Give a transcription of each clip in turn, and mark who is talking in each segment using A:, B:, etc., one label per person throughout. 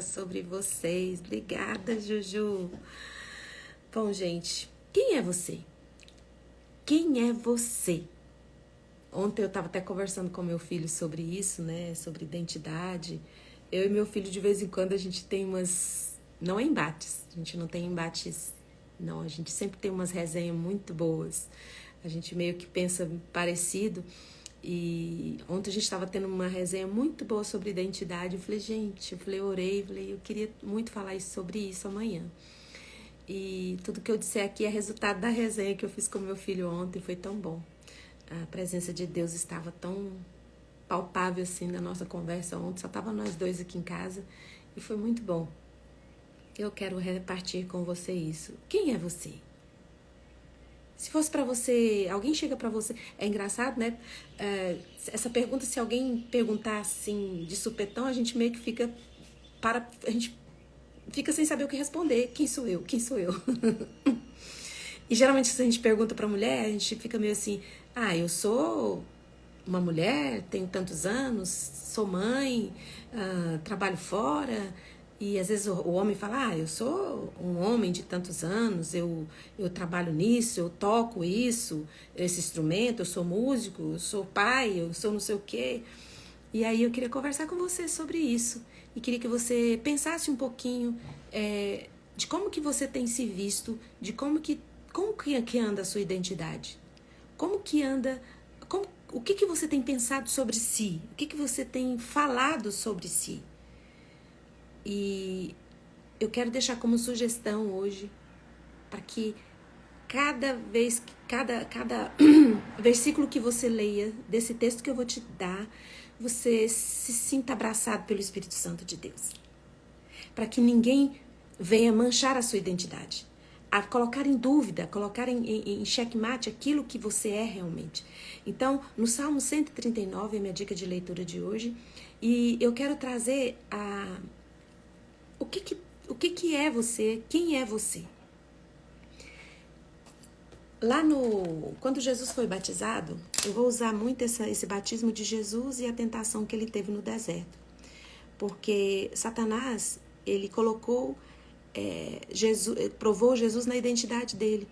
A: Sobre vocês. Obrigada, Juju. Bom, gente, quem é você? Quem é você? Ontem eu estava até conversando com meu filho sobre isso, né? Sobre identidade. Eu e meu filho, de vez em quando, a gente tem umas... Não é embates. A gente não tem embates, não. A gente sempre tem umas resenhas muito boas. A gente meio que pensa parecido. E ontem a gente estava tendo uma resenha muito boa sobre identidade. Eu falei, gente, eu orei, eu queria muito falar sobre isso amanhã. E tudo que eu disser aqui é resultado da resenha que eu fiz com meu filho ontem, foi tão bom. A presença de Deus estava tão palpável assim na nossa conversa ontem, só estava nós dois aqui em casa e foi muito bom. Eu quero repartir com você isso. Quem é você? Se fosse pra você, alguém chega pra você, é engraçado, né? Essa pergunta, se alguém perguntar assim de supetão, a gente meio que fica a gente fica sem saber o que responder. Quem sou eu? Quem sou eu? E geralmente se a gente pergunta pra mulher, a gente fica meio assim, eu sou uma mulher, tenho tantos anos, sou mãe, trabalho fora. E às vezes o homem fala, eu sou um homem de tantos anos, eu trabalho nisso, eu toco isso, esse instrumento, eu sou músico, eu sou pai, eu sou não sei o quê. E aí eu queria conversar com você sobre isso. E queria que você pensasse um pouquinho de como que você tem se visto, de como que anda a sua identidade. Como que anda... o que você tem pensado sobre si? O que você tem falado sobre si? E eu quero deixar como sugestão hoje para que cada vez, cada versículo que você leia desse texto que eu vou te dar, você se sinta abraçado pelo Espírito Santo de Deus. Para que ninguém venha manchar a sua identidade, a colocar em dúvida, colocar em xeque-mate aquilo que você é realmente. Então, no Salmo 139 é minha dica de leitura de hoje, e eu quero trazer o que é você, quem é você. Lá quando Jesus foi batizado, eu vou usar muito esse batismo de Jesus e a tentação que ele teve no deserto. Porque Satanás, ele colocou provou Jesus na identidade dele.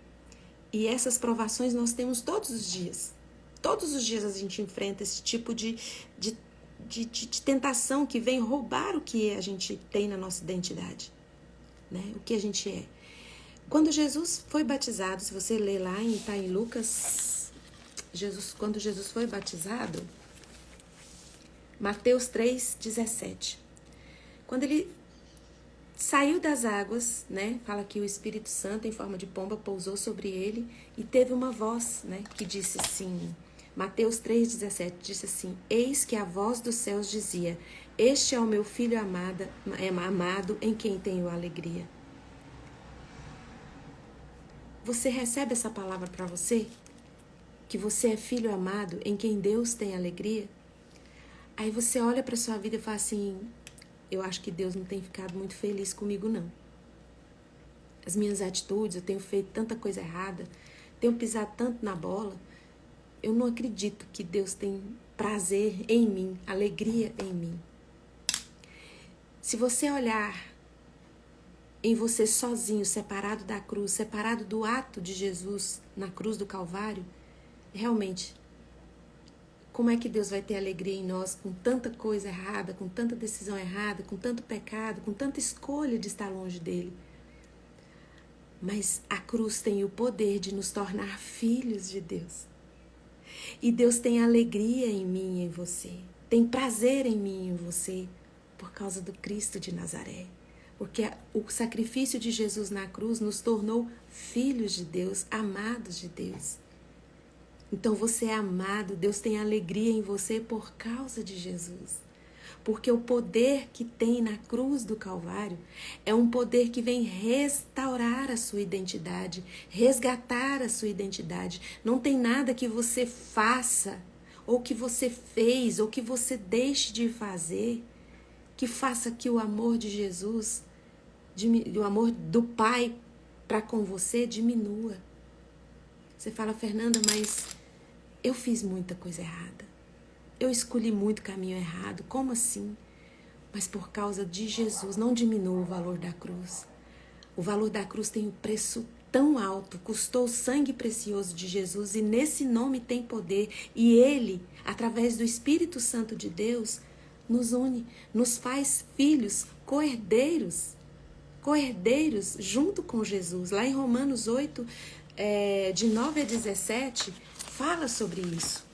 A: E essas provações nós temos todos os dias. Todos os dias a gente enfrenta esse tipo de tentação que vem roubar o que a gente tem na nossa identidade, né? O que a gente é. Quando Jesus foi batizado, se você ler lá tá em Lucas, quando Jesus foi batizado, Mateus 3:17. Quando ele saiu das águas, né? Fala que o Espírito Santo, em forma de pomba, pousou sobre ele e teve uma voz, né? Que disse assim, Mateus 3:17, disse assim, eis que a voz dos céus dizia, este é o meu filho amado em quem tenho alegria. Você recebe essa palavra para você? Que você é filho amado em quem Deus tem alegria? Aí você olha para sua vida e fala assim, eu acho que Deus não tem ficado muito feliz comigo, não. As minhas atitudes, eu tenho feito tanta coisa errada, tenho pisado tanto na bola, eu não acredito que Deus tem prazer em mim, alegria em mim. Se você olhar em você sozinho, separado da cruz, separado do ato de Jesus na cruz do Calvário, realmente, como é que Deus vai ter alegria em nós com tanta coisa errada, com tanta decisão errada, com tanto pecado, com tanta escolha de estar longe dele? Mas a cruz tem o poder de nos tornar filhos de Deus. E Deus tem alegria em mim e em você, tem prazer em mim e em você, por causa do Cristo de Nazaré. Porque o sacrifício de Jesus na cruz nos tornou filhos de Deus, amados de Deus. Então você é amado, Deus tem alegria em você por causa de Jesus. Porque o poder que tem na cruz do Calvário é um poder que vem restaurar a sua identidade, resgatar a sua identidade. Não tem nada que você faça, ou que você fez, ou que você deixe de fazer, que faça que o amor de Jesus, o amor do Pai para com você diminua. Você fala, Fernanda, mas eu fiz muita coisa errada. Eu escolhi muito caminho errado. Como assim? mas por causa de Jesus. Não diminua o valor da cruz. O valor da cruz tem um preço tão alto, custou o sangue precioso de Jesus, e nesse nome tem poder, e Ele, através do Espírito Santo de Deus, nos une, nos faz filhos, co-herdeiros junto com Jesus. Lá em Romanos 8, de 9 a 17, fala sobre isso.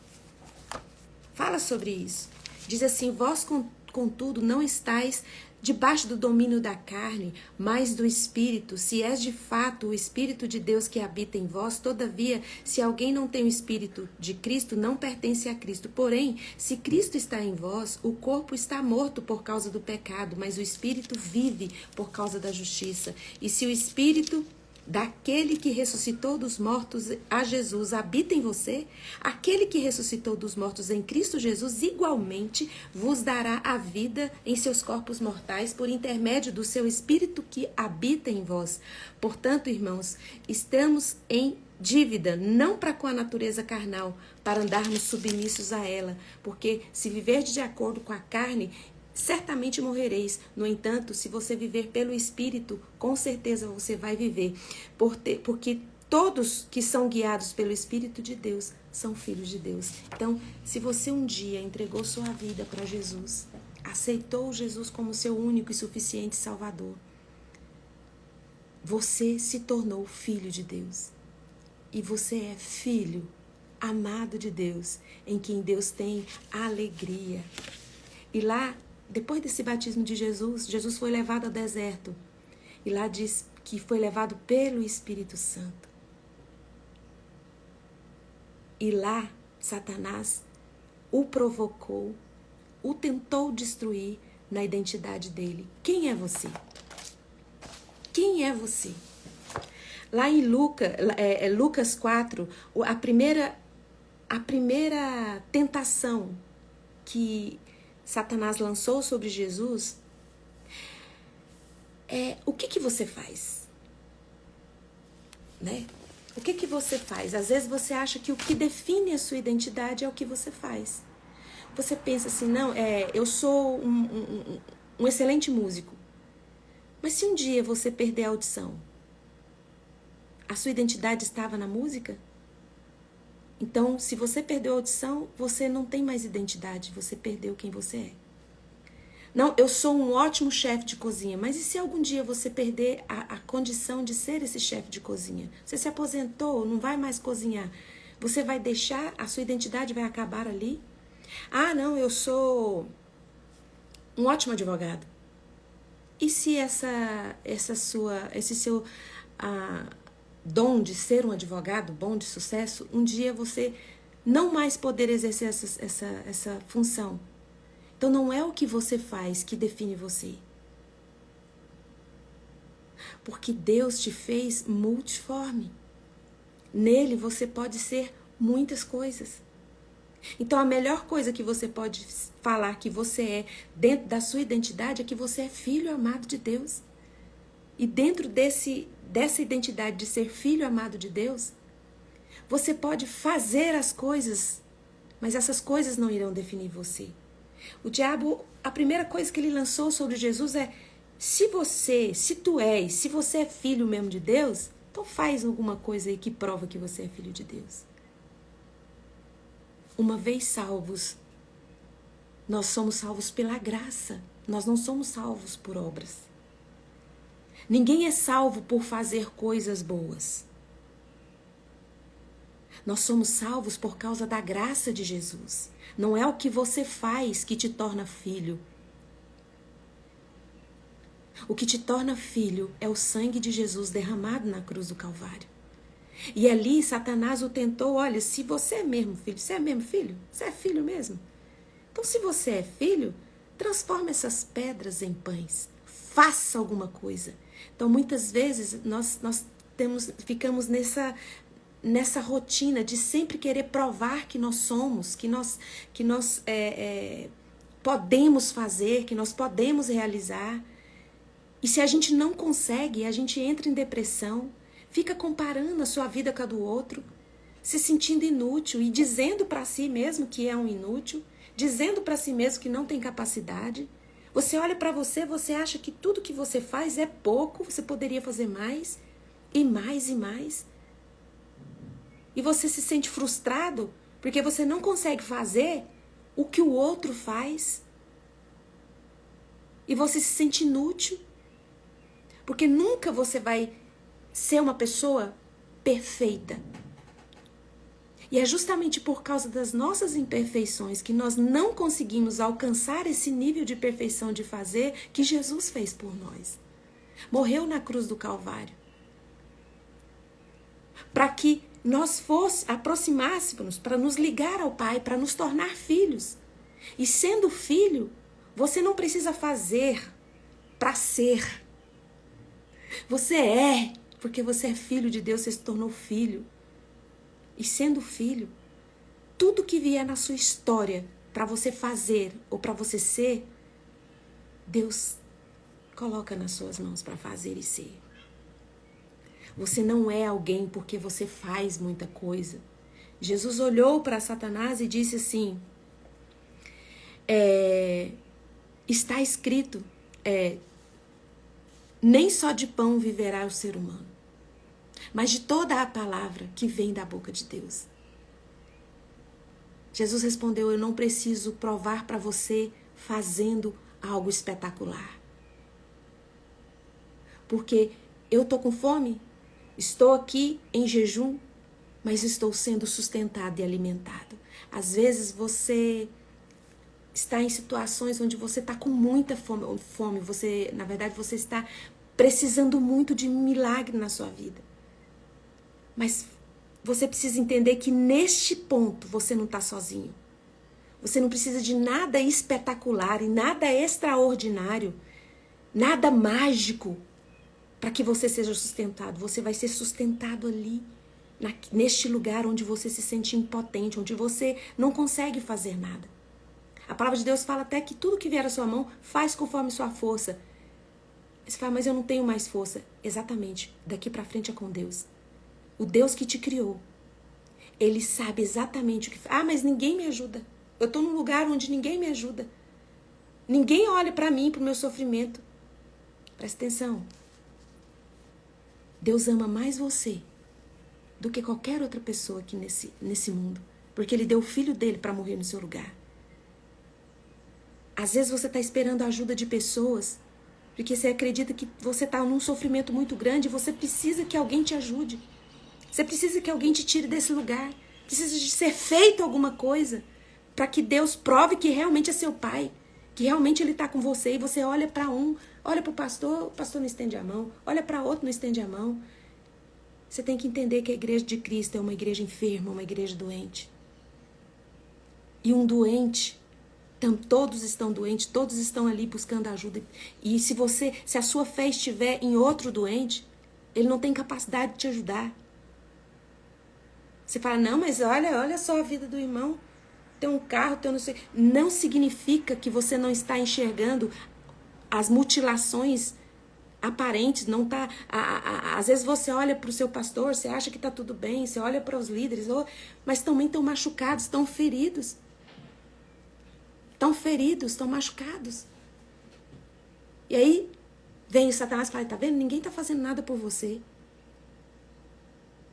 A: Diz assim: vós, contudo, não estáis debaixo do domínio da carne, mas do Espírito, se és de fato o Espírito de Deus que habita em vós. Todavia, se alguém não tem o Espírito de Cristo, não pertence a Cristo. Porém, se Cristo está em vós, o corpo está morto por causa do pecado, mas o Espírito vive por causa da justiça. E se o Espírito daquele que ressuscitou dos mortos a Jesus habita em você, aquele que ressuscitou dos mortos em Cristo Jesus igualmente vos dará a vida em seus corpos mortais por intermédio do seu Espírito que habita em vós. Portanto, irmãos, estamos em dívida, não para com a natureza carnal, para andarmos submissos a ela, porque se viverdes de acordo com a carne, certamente morrereis. No entanto, se você viver pelo Espírito, com certeza você vai viver. Porque todos que são guiados pelo Espírito de Deus são filhos de Deus. Então, se você um dia entregou sua vida para Jesus, aceitou Jesus como seu único e suficiente Salvador, você se tornou filho de Deus. E você é filho amado de Deus, em quem Deus tem alegria. E lá, depois desse batismo de Jesus, Jesus foi levado ao deserto. E lá diz que foi levado pelo Espírito Santo. E lá, Satanás o provocou, o tentou destruir na identidade dele. Quem é você? Quem é você? Lá em Lucas 4, a primeira tentação que Satanás lançou sobre Jesus o que você faz? Né? O que você faz? Às vezes você acha que o que define a sua identidade é o que você faz. Você pensa assim, não, eu sou um excelente músico. Mas se um dia você perder a audição, a sua identidade estava na música? Então, se você perdeu a audição, você não tem mais identidade, você perdeu quem você é. Não, eu sou um ótimo chefe de cozinha, mas e se algum dia você perder a condição de ser esse chefe de cozinha? Você se aposentou, não vai mais cozinhar. Você vai deixar, a sua identidade vai acabar ali? Ah, não, eu sou um ótimo advogado. E se esse seu dom de ser um advogado bom, de sucesso, um dia você não mais poder exercer essa função? Então não é o que você faz que define você. Porque Deus te fez multiforme. Nele você pode ser muitas coisas. Então a melhor coisa que você pode falar que você é dentro da sua identidade é que você é filho amado de Deus. E dentro dessa identidade de ser filho amado de Deus, você pode fazer as coisas, mas essas coisas não irão definir você. O diabo, a primeira coisa que ele lançou sobre Jesus é: se você é filho mesmo de Deus, então faz alguma coisa aí que prova que você é filho de Deus. Uma vez salvos, nós somos salvos pela graça, nós não somos salvos por obras. Ninguém é salvo por fazer coisas boas. Nós somos salvos por causa da graça de Jesus. Não é o que você faz que te torna filho. O que te torna filho é o sangue de Jesus derramado na cruz do Calvário. E ali Satanás o tentou: olha, se você é mesmo filho, você é mesmo filho? Você é filho mesmo? Então se você é filho, transforma essas pedras em pães. Faça alguma coisa. Então muitas vezes nós ficamos nessa rotina de sempre querer provar que nós somos, que nós podemos fazer, que nós podemos realizar. E se a gente não consegue, a gente entra em depressão, fica comparando a sua vida com a do outro, se sentindo inútil e dizendo para si mesmo que é um inútil, dizendo para si mesmo que não tem capacidade, Você olha para você, você acha que tudo que você faz é pouco, você poderia fazer mais e mais e mais. E você se sente frustrado porque você não consegue fazer o que o outro faz. E você se sente inútil. Porque nunca você vai ser uma pessoa perfeita. E é justamente por causa das nossas imperfeições que nós não conseguimos alcançar esse nível de perfeição de fazer que Jesus fez por nós. Morreu na cruz do Calvário. Para que nós aproximássemos, para nos ligar ao Pai, para nos tornar filhos. E sendo filho, você não precisa fazer para ser. Você é, porque você é filho de Deus, você se tornou filho. E sendo filho, tudo que vier na sua história para você fazer ou para você ser, Deus coloca nas suas mãos para fazer e ser. Você não é alguém porque você faz muita coisa. Jesus olhou para Satanás e disse assim, está escrito, nem só de pão viverá o ser humano, mas de toda a palavra que vem da boca de Deus. Jesus respondeu, eu não preciso provar para você fazendo algo espetacular. Porque eu estou com fome, estou aqui em jejum, mas estou sendo sustentado e alimentado. Às vezes você está em situações onde você está com muita fome. Na verdade, você está precisando muito de um milagre na sua vida. Mas você precisa entender que neste ponto você não está sozinho. Você não precisa de nada espetacular e nada extraordinário, nada mágico para que você seja sustentado. Você vai ser sustentado ali, neste lugar onde você se sente impotente, onde você não consegue fazer nada. A palavra de Deus fala até que tudo que vier à sua mão, faz conforme sua força. Você fala, mas eu não tenho mais força. Exatamente, daqui para frente é com Deus. O Deus que te criou, Ele sabe exatamente o que... mas ninguém me ajuda. Eu estou num lugar onde ninguém me ajuda. Ninguém olha para mim, para o meu sofrimento. Presta atenção. Deus ama mais você do que qualquer outra pessoa aqui nesse mundo. Porque Ele deu o Filho dele para morrer no seu lugar. Às vezes você está esperando a ajuda de pessoas, porque você acredita que você está num sofrimento muito grande e você precisa que alguém te ajude. Você precisa que alguém te tire desse lugar. Precisa de ser feito alguma coisa para que Deus prove que realmente é seu pai, que realmente Ele está com você. E você olha para olha para o pastor não estende a mão, olha para outro, não estende a mão. Você tem que entender que a igreja de Cristo é uma igreja enferma, uma igreja doente. E um doente, todos estão doentes, todos estão ali buscando ajuda. E se a sua fé estiver em outro doente, ele não tem capacidade de te ajudar. Você fala, não, mas olha só a vida do irmão. Tem um carro, tem um não sei. Não significa que você não está enxergando as mutilações aparentes. Não tá. Às vezes você olha para o seu pastor, você acha que está tudo bem, você olha para os líderes, mas também estão machucados, estão feridos. Estão feridos, estão machucados. E aí vem o Satanás e fala, tá vendo? Ninguém está fazendo nada por você.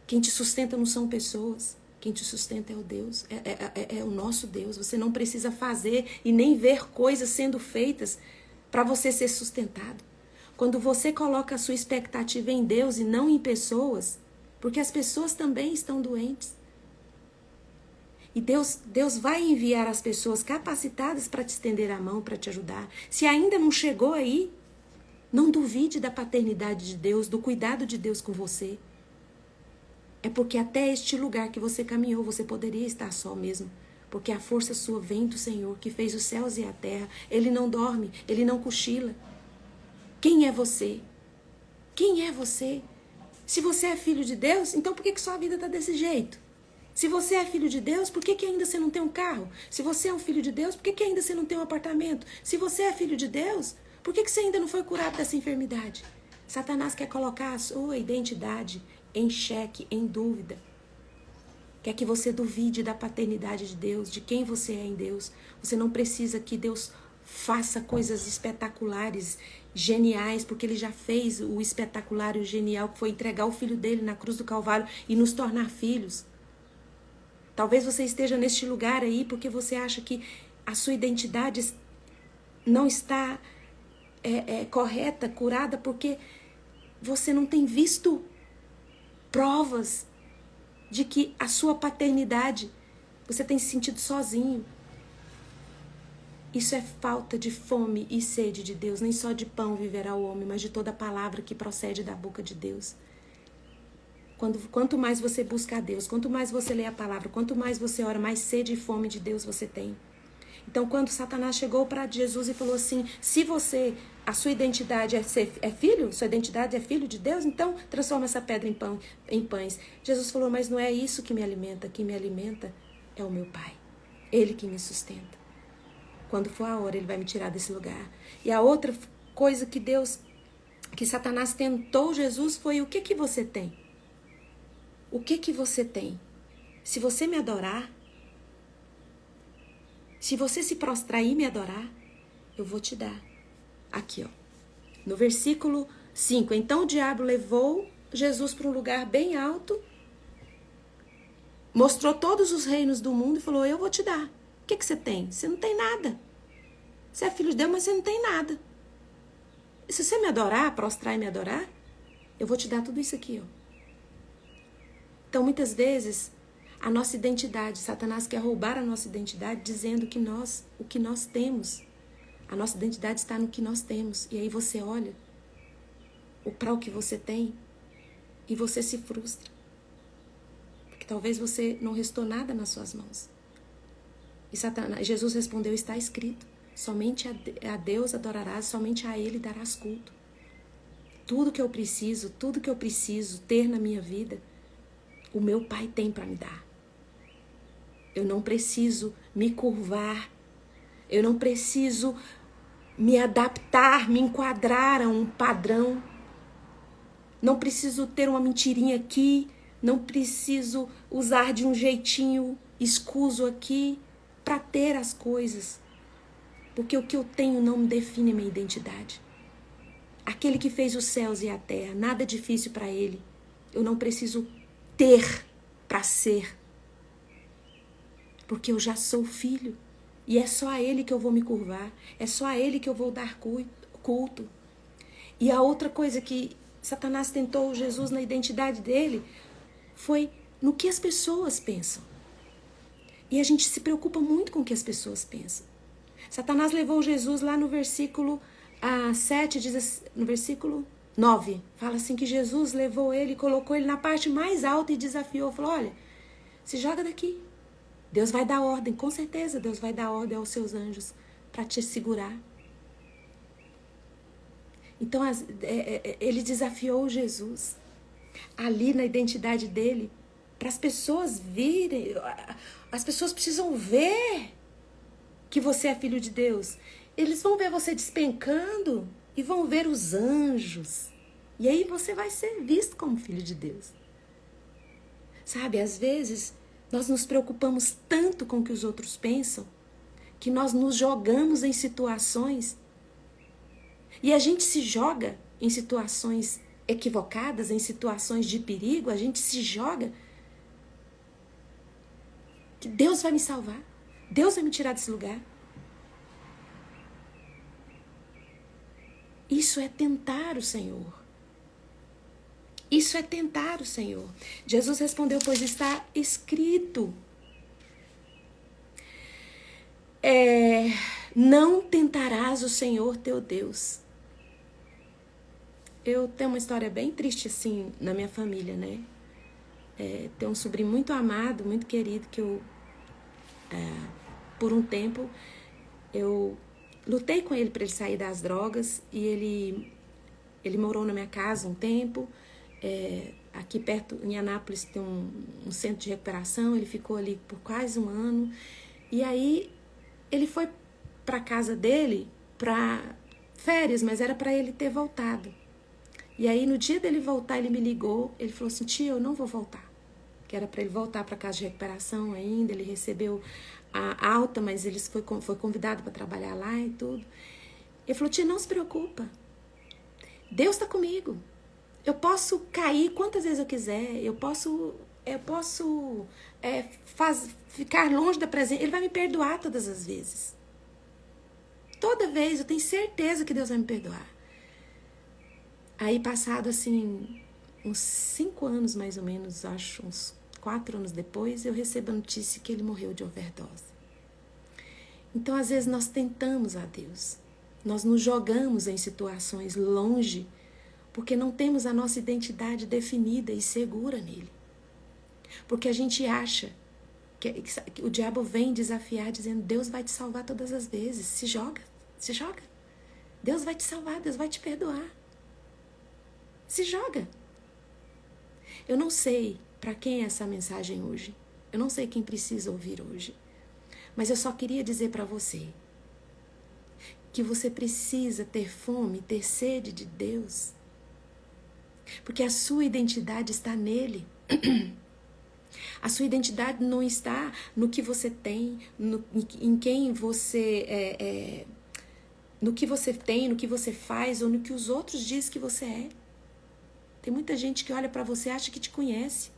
A: Quem te sustenta não são pessoas. Quem te sustenta é o Deus. É o nosso Deus. Você não precisa fazer e nem ver coisas sendo feitas para você ser sustentado. Quando você coloca a sua expectativa em Deus e não em pessoas, porque as pessoas também estão doentes. E Deus vai enviar as pessoas capacitadas para te estender a mão, para te ajudar. Se ainda não chegou aí, não duvide da paternidade de Deus, do cuidado de Deus com você. É porque até este lugar que você caminhou, você poderia estar só mesmo. Porque a força sua vem do Senhor, que fez os céus e a terra. Ele não dorme, Ele não cochila. Quem é você? Quem é você? Se você é filho de Deus, então por que sua vida está desse jeito? Se você é filho de Deus, por que ainda você não tem um carro? Se você é um filho de Deus, por que ainda você não tem um apartamento? Se você é filho de Deus, por que você ainda não foi curado dessa enfermidade? Satanás quer colocar a sua identidade em xeque, em dúvida. Quer que você duvide da paternidade de Deus, de quem você é em Deus. Você não precisa que Deus Faça coisas espetaculares, geniais, porque ele já fez o espetacular e o genial, que foi entregar o filho dele na cruz do Calvário e nos tornar filhos. Talvez você esteja neste lugar aí porque você acha que a sua identidade não está correta, curada, porque você não tem visto provas de que a sua paternidade, você tem se sentido sozinho. Isso é falta de fome e sede de Deus. Nem só de pão viverá o homem, mas de toda palavra que procede da boca de Deus. Quanto mais você busca a Deus, quanto mais você lê a palavra, quanto mais você ora, mais sede e fome de Deus você tem. Então, quando Satanás chegou para Jesus e falou assim, se a sua identidade é filho, sua identidade é filho de Deus, então transforma essa pedra em pães. Jesus falou, mas não é isso que me alimenta. Quem me alimenta é o meu Pai. Ele que me sustenta. Quando for a hora, ele vai me tirar desse lugar. E a outra coisa que Satanás tentou Jesus foi, o que você tem? O que você tem? Se você me adorar, se você se prostrar e me adorar, eu vou te dar. Aqui, ó. No versículo 5. Então o diabo levou Jesus para um lugar bem alto, mostrou todos os reinos do mundo e falou, eu vou te dar. O que você tem? Você não tem nada. Você é filho de Deus, mas você não tem nada. E se você me adorar, prostrar e me adorar, eu vou te dar tudo isso aqui, ó. Então, muitas vezes, a nossa identidade, Satanás quer roubar a nossa identidade dizendo que o que nós temos, a nossa identidade está no que nós temos. E aí você olha para o que você tem e você se frustra. Porque talvez você não restou nada nas suas mãos. E Jesus respondeu, está escrito, somente a Deus adorarás, somente a Ele darás culto. Tudo que eu preciso ter na minha vida, o meu Pai tem para me dar. Eu não preciso me curvar, eu não preciso me adaptar, me enquadrar a um padrão. Não preciso ter uma mentirinha aqui, não preciso usar de um jeitinho escuso aqui para ter as coisas. Porque o que eu tenho não define a minha identidade. Aquele que fez os céus e a terra, nada é difícil para ele. Eu não preciso ter para ser. Porque eu já sou filho. E é só a ele que eu vou me curvar. É só a ele que eu vou dar culto. E a outra coisa que Satanás tentou Jesus na identidade dele foi no que as pessoas pensam. E a gente se preocupa muito com o que as pessoas pensam. Satanás levou Jesus lá no versículo 7, no versículo 9. Fala assim que Jesus levou ele, colocou ele na parte mais alta e desafiou. Falou, olha, se joga daqui. Deus vai dar ordem, com certeza Deus vai dar ordem aos seus anjos para te segurar. Então ele desafiou Jesus ali na identidade dele para as pessoas virem. As pessoas precisam ver que você é filho de Deus. Eles vão ver você despencando e vão ver os anjos. E aí você vai ser visto como filho de Deus. Sabe, às vezes nós nos preocupamos tanto com o que os outros pensam que nós nos jogamos em situações e a gente se joga em situações equivocadas, em situações de perigo, a gente se joga que Deus vai me salvar, Deus vai me tirar desse lugar. Isso é tentar o Senhor. Isso é tentar o Senhor. Jesus respondeu, pois está escrito. Não tentarás o Senhor teu Deus. Eu tenho uma história bem triste assim na minha família, né? Tenho um sobrinho muito amado, muito querido, que eu, por um tempo, eu lutei com ele para ele sair das drogas e ele morou na minha casa um tempo. Aqui perto, em Anápolis, tem um centro de recuperação. Ele ficou ali por quase um ano. E aí, ele foi para casa dele para férias, mas era para ele ter voltado. E aí, no dia dele voltar, ele me ligou. Ele falou assim, tia, eu não vou voltar. Que era para ele voltar para casa de recuperação ainda. Ele recebeu alta, mas ele foi convidado para trabalhar lá e tudo. Ele falou, tia, não se preocupa. Deus está comigo. Eu posso cair quantas vezes eu quiser. Eu posso ficar longe da presença. Ele vai me perdoar todas as vezes. Toda vez eu tenho certeza que Deus vai me perdoar. Aí passado assim, uns 5 anos mais ou menos, acho uns 4 anos depois, eu recebo a notícia que ele morreu de overdose. Então às vezes nós tentamos a Deus. Nós nos jogamos em situações longe porque não temos a nossa identidade definida e segura nele. Porque a gente acha que o diabo vem desafiar dizendo, Deus vai te salvar todas as vezes. Se joga. Deus vai te salvar, Deus vai te perdoar. Se joga. Eu não sei para quem é essa mensagem hoje. Eu não sei quem precisa ouvir hoje. Mas eu só queria dizer para você que você precisa ter fome, ter sede de Deus. Porque a sua identidade está nele. A sua identidade não está no que você tem, em quem você no que você tem, no que você faz ou no que os outros dizem que você é. Tem muita gente que olha para você e acha que te conhece.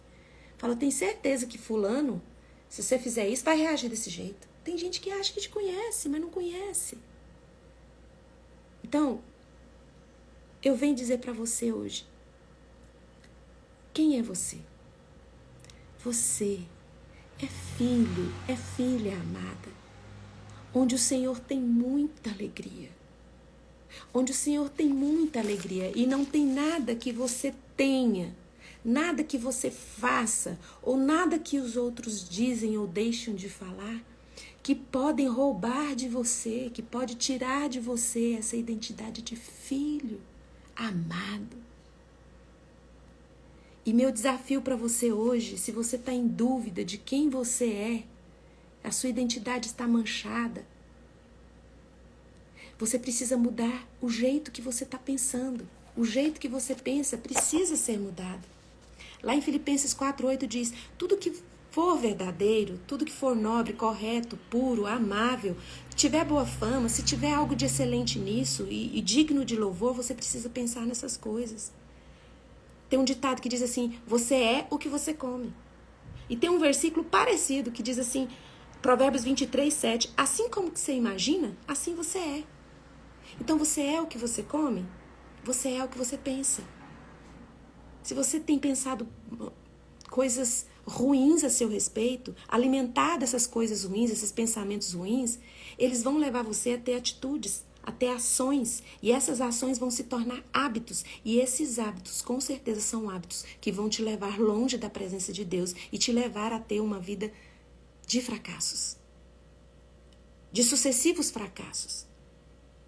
A: Fala, tem certeza que fulano, se você fizer isso, vai reagir desse jeito. Tem gente que acha que te conhece, mas não conhece. Então, eu venho dizer para você hoje, quem é você? Você é filho, é filha amada, onde o Senhor tem muita alegria. Onde o Senhor tem muita alegria e não tem nada que você tenha, nada que você faça ou nada que os outros dizem ou deixam de falar que podem roubar de você, que pode tirar de você essa identidade de filho amado. E meu desafio para você hoje, se você está em dúvida de quem você é, a sua identidade está manchada, você precisa mudar o jeito que você está pensando. O jeito que você pensa precisa ser mudado. Lá em Filipenses 4:8 diz, tudo que for verdadeiro, tudo que for nobre, correto, puro, amável, tiver boa fama, se tiver algo de excelente nisso e digno de louvor, você precisa pensar nessas coisas. Tem um ditado que diz assim, você é o que você come. E tem um versículo parecido que diz assim, Provérbios 23:7, assim como que você imagina, assim você é. Então você é o que você come, você é o que você pensa. Se você tem pensado coisas ruins a seu respeito, alimentado essas coisas ruins, esses pensamentos ruins, eles vão levar você a ter atitudes, a ter ações, e essas ações vão se tornar hábitos, e esses hábitos com certeza são hábitos que vão te levar longe da presença de Deus e te levar a ter uma vida de fracassos, de sucessivos fracassos.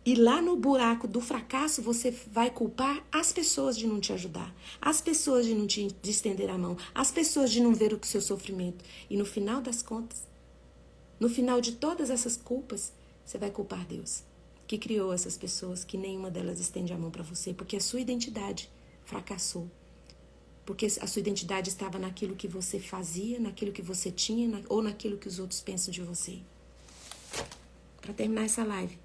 A: E lá no buraco do fracasso você vai culpar as pessoas de não te ajudar, as pessoas de não te estender a mão, as pessoas de não ver o seu sofrimento. E no final das contas, no final de todas essas culpas, você vai culpar Deus, que criou essas pessoas, que nenhuma delas estende a mão para você, porque a sua identidade fracassou. Porque a sua identidade estava naquilo que você fazia, naquilo que você tinha, ou naquilo que os outros pensam de você. Para terminar essa live,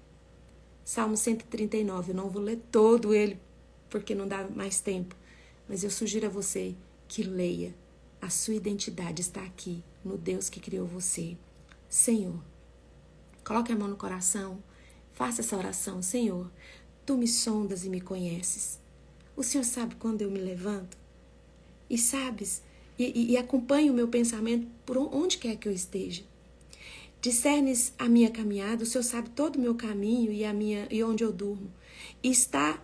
A: Salmo 139, eu não vou ler todo ele, porque não dá mais tempo. Mas eu sugiro a você que leia. A sua identidade está aqui, no Deus que criou você. Senhor, coloque a mão no coração, faça essa oração. Senhor, Tu me sondas e me conheces. O Senhor sabe quando eu me levanto. E sabes, e acompanha o meu pensamento por onde quer que eu esteja. Discernes a minha caminhada, o Senhor sabe todo o meu caminho e onde eu durmo. E está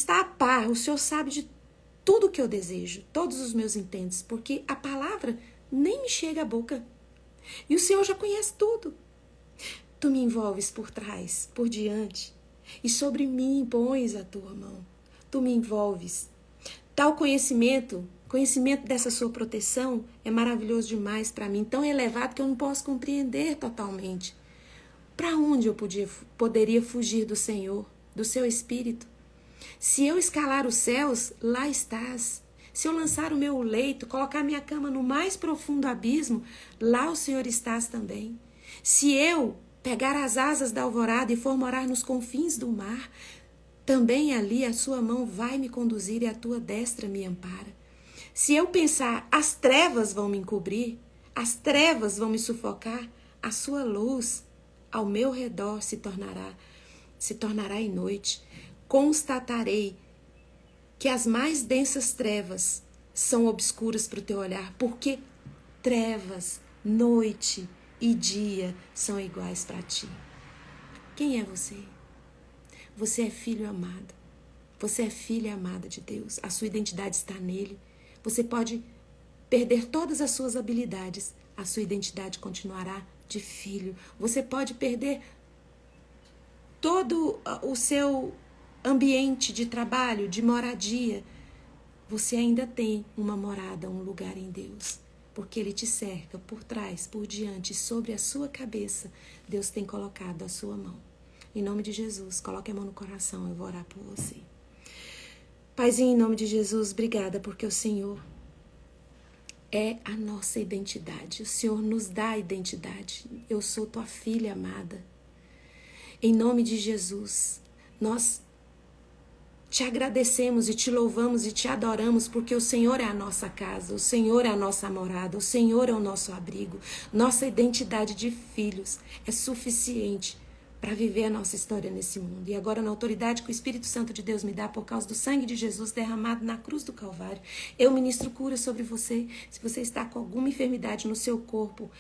A: a par, o Senhor sabe de tudo o que eu desejo, todos os meus intentos, porque a palavra nem me chega à boca. E o Senhor já conhece tudo. Tu me envolves por trás, por diante, e sobre mim pões a tua mão. Tu me envolves. Tal conhecimento dessa sua proteção é maravilhoso demais para mim, tão elevado que eu não posso compreender totalmente. Para onde eu poderia fugir do Senhor, do seu Espírito? Se eu escalar os céus, lá estás. Se eu lançar o meu leito, colocar minha cama no mais profundo abismo, lá o Senhor estás também. Se eu pegar as asas da alvorada e for morar nos confins do mar, também ali a sua mão vai me conduzir e a tua destra me ampara. Se eu pensar, as trevas vão me encobrir, as trevas vão me sufocar, a sua luz ao meu redor se tornará em noite. Constatarei que as mais densas trevas são obscuras para o teu olhar, porque trevas, noite e dia são iguais para ti. Quem é você? Você é filho amado. Você é filha amada de Deus. A sua identidade está nele. Você pode perder todas as suas habilidades. A sua identidade continuará de filho. Você pode perder todo o seu ambiente de trabalho, de moradia. Você ainda tem uma morada, um lugar em Deus. Porque Ele te cerca por trás, por diante, sobre a sua cabeça. Deus tem colocado a sua mão. Em nome de Jesus, coloque a mão no coração, eu vou orar por você. Paizinho, em nome de Jesus, obrigada, porque o Senhor é a nossa identidade. O Senhor nos dá a identidade. Eu sou tua filha amada. Em nome de Jesus, nós te agradecemos e te louvamos e te adoramos, porque o Senhor é a nossa casa, o Senhor é a nossa morada, o Senhor é o nosso abrigo. Nossa identidade de filhos é suficiente para viver a nossa história nesse mundo. E agora, na autoridade que o Espírito Santo de Deus me dá por causa do sangue de Jesus derramado na cruz do Calvário, eu ministro cura sobre você. Se você está com alguma enfermidade no seu corpo,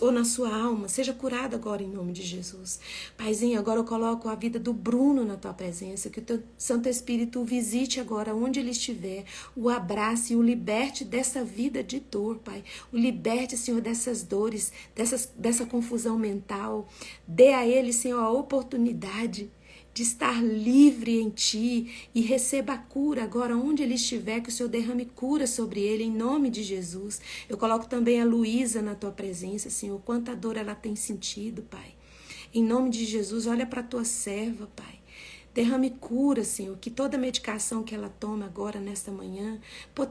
A: ou na sua alma, seja curado agora em nome de Jesus. Paizinho, agora eu coloco a vida do Bruno na tua presença, que o teu Santo Espírito o visite agora onde ele estiver, o abrace e o liberte dessa vida de dor, Pai. O liberte, Senhor, dessas dores, dessa confusão mental. Dê a ele, Senhor, a oportunidade de estar livre em ti e receba a cura agora onde ele estiver, que o Senhor derrame cura sobre ele, em nome de Jesus. Eu coloco também a Luísa na tua presença, Senhor, quanta dor ela tem sentido, Pai. Em nome de Jesus, olha para a tua serva, Pai. Derrame cura, Senhor, que toda medicação que ela toma agora, nesta manhã,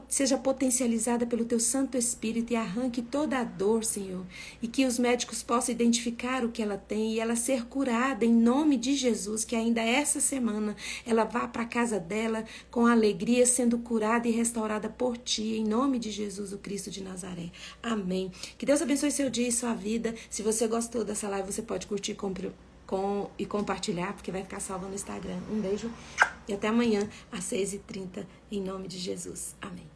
A: seja potencializada pelo Teu Santo Espírito e arranque toda a dor, Senhor. E que os médicos possam identificar o que ela tem e ela ser curada em nome de Jesus, que ainda essa semana ela vá para a casa dela com alegria, sendo curada e restaurada por Ti, em nome de Jesus, o Cristo de Nazaré. Amém. Que Deus abençoe seu dia e sua vida. Se você gostou dessa live, você pode curtir e compartilhar, porque vai ficar salvo no Instagram. Um beijo e até amanhã às 6h30, em nome de Jesus. Amém.